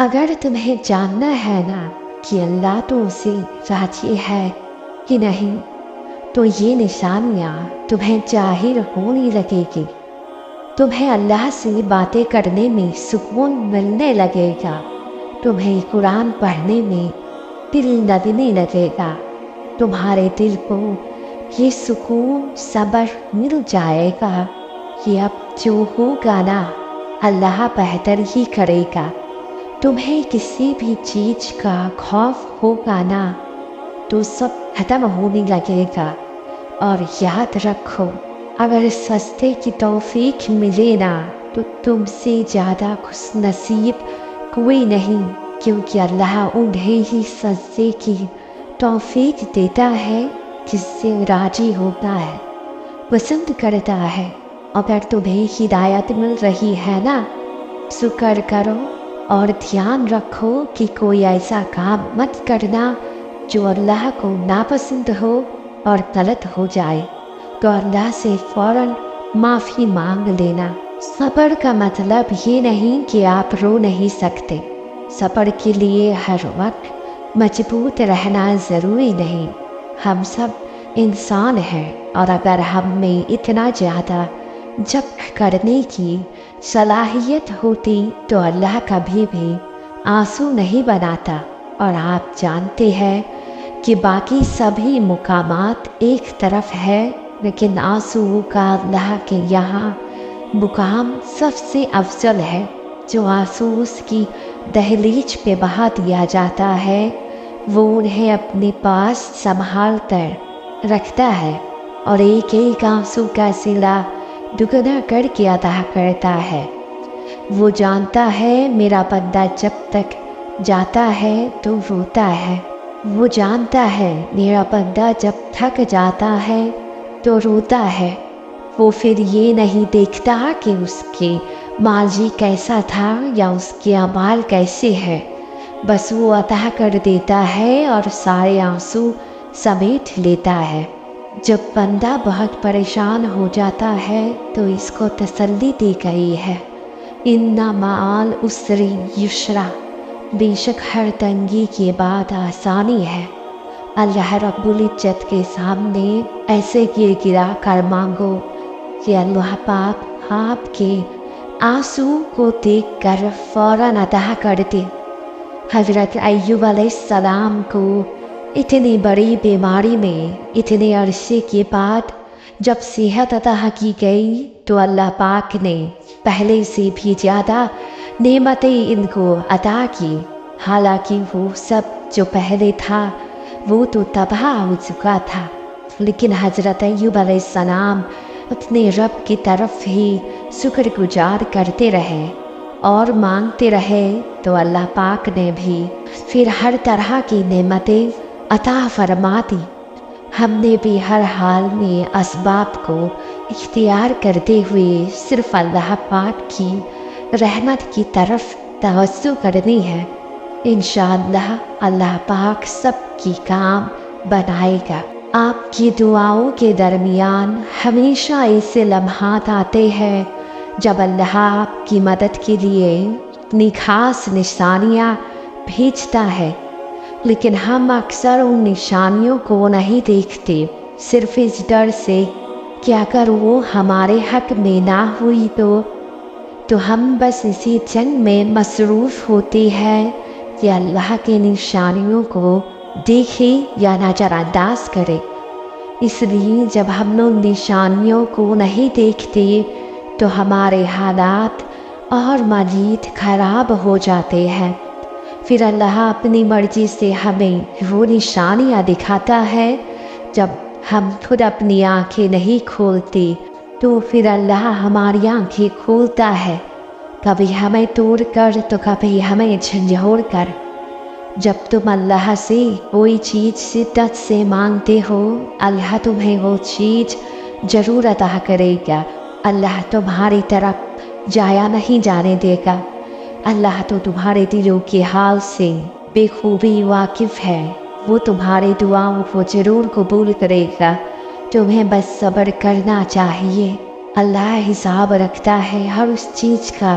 اگر تمہیں جاننا ہے نا کہ اللہ تو اسے راضی ہے کہ نہیں، تو یہ نشانیاں تمہیں ظاہر ہونے لگے گی۔ تمہیں اللہ سے باتیں کرنے میں سکون ملنے لگے گا، تمہیں قرآن پڑھنے میں دل لگنے لگے گا، تمہارے دل کو یہ سکون صبر مل جائے گا کہ اب جو ہوگا نا اللہ بہتر ہی کرے گا۔ تمہیں کسی بھی چیز کا خوف ہوگا نا تو سب ختم ہونے لگے گا۔ اور یاد رکھو، اگر سجدے کی توفیق ملے نا تو تم سے زیادہ خوش نصیب کوئی نہیں، کیونکہ اللہ انہیں ہی سجدے کی توفیق دیتا ہے جس سے راضی ہوتا ہے، پسند کرتا ہے۔ اگر تمہیں ہدایت مل رہی ہے نا، شکر کرو اور دھیان رکھو کہ کوئی ایسا کام مت کرنا جو اللہ کو ناپسند ہو اور غلط ہو جائے تو اللہ سے فوراً معافی مانگ لینا۔ صبر کا مطلب یہ نہیں کہ آپ رو نہیں سکتے، صبر کے لیے ہر وقت مضبوط رہنا ضروری نہیں۔ ہم سب انسان ہیں، اور اگر ہم میں اتنا زیادہ جبر کرنے کی صلاحیت ہوتی تو اللہ کبھی بھی آنسو نہیں بناتا۔ اور آپ جانتے ہیں کہ باقی سبھی مقامات ایک طرف ہے، لیکن آنسو کا اللہ کے یہاں مقام سب سے افضل ہے۔ جو آنسو اس کی دہلیز پہ بہا دیا جاتا ہے وہ انہیں اپنے پاس سنبھال کر رکھتا ہے، اور ایک ایک آنسو کا صلہ دگنا کر کے ادا کرتا ہے۔ وہ جانتا ہے میرا بندہ جب تک جاتا ہے تو روتا ہے، وہ جانتا ہے میرا بندہ جب تھک جاتا ہے تو روتا ہے۔ وہ پھر یہ نہیں دیکھتا کہ اس کے ماضی کیسا تھا یا اس کے اعمال کیسے ہیں، بس وہ عطا کر دیتا ہے اور سارے آنسو سمیٹ لیتا ہے۔ جب بندہ بہت پریشان ہو جاتا ہے تو اس کو تسلی دی گئی ہے، ان مع العسر یسرا، بے شک ہر تنگی کے بعد آسانی ہے۔ اللہ رب العزت کے سامنے ایسے گر گرا کر مانگو کہ اللہ پاک آپ کے آنسو کو دیکھ کر فوراً عطا کر دے۔ حضرت ایوب علیہ السلام کو اتنی بڑی بیماری میں اتنے عرصے کے بعد جب صحت عطا کی گئی تو اللہ پاک نے پہلے سے بھی زیادہ نعمتیں ان کو عطا کی، حالانکہ وہ سب جو پہلے تھا وہ تو تباہ ہو چکا تھا، لیکن حضرت ایوب علیہ السلام اپنے رب کی طرف ہی شکر گزار کرتے رہے اور مانگتے رہے، تو اللہ پاک نے بھی پھر ہر طرح کی نعمتیں عطا فرما دی۔ ہم نے بھی ہر حال میں اسباب کو اختیار کرتے ہوئے صرف اللہ پاک کی رحمت کی طرف توجہ کرنی ہے۔ انشاءاللہ اللہ پاک سب کی کام بنائے گا۔ آپ کی دعاؤں کے درمیان ہمیشہ ایسے لمحات آتے ہیں جب اللہ آپ کی مدد کے لیے اپنی خاص نشانیاں بھیجتا ہے، لیکن ہم اکثر ان نشانیوں کو نہیں دیکھتے، صرف اس ڈر سے کہ اگر وہ ہمارے حق میں نہ ہوئی تو ہم بس اسی جنگ میں مصروف ہوتے ہیں کہ اللہ کے نشانیوں کو دیکھے یا نظر انداز کرے۔ اس لیے جب ہم لوگ نشانیوں کو نہیں دیکھتے تو ہمارے حالات اور مزید خراب ہو جاتے ہیں۔ پھر اللہ اپنی مرضی سے ہمیں وہ نشانیاں دکھاتا ہے جب ہم خود اپنی آنکھیں نہیں کھولتے، تو پھر اللہ ہماری آنکھیں کھولتا ہے، کبھی ہمیں توڑ کر تو کبھی ہمیں جھنجھوڑ کر۔ جب تم اللہ سے کوئی چیز شدت سے مانگتے ہو، اللہ تمہیں وہ چیز ضرور عطا کرے گا۔ اللہ تمہاری طرف جایا نہیں جانے دے گا۔ اللہ تو تمہارے دلوں کے حال سے بے خوبی واقف ہے، وہ تمہاری دعاؤں کو ضرور قبول کرے گا۔ تمہیں بس صبر کرنا چاہیے۔ اللہ حساب رکھتا ہے ہر اس چیز کا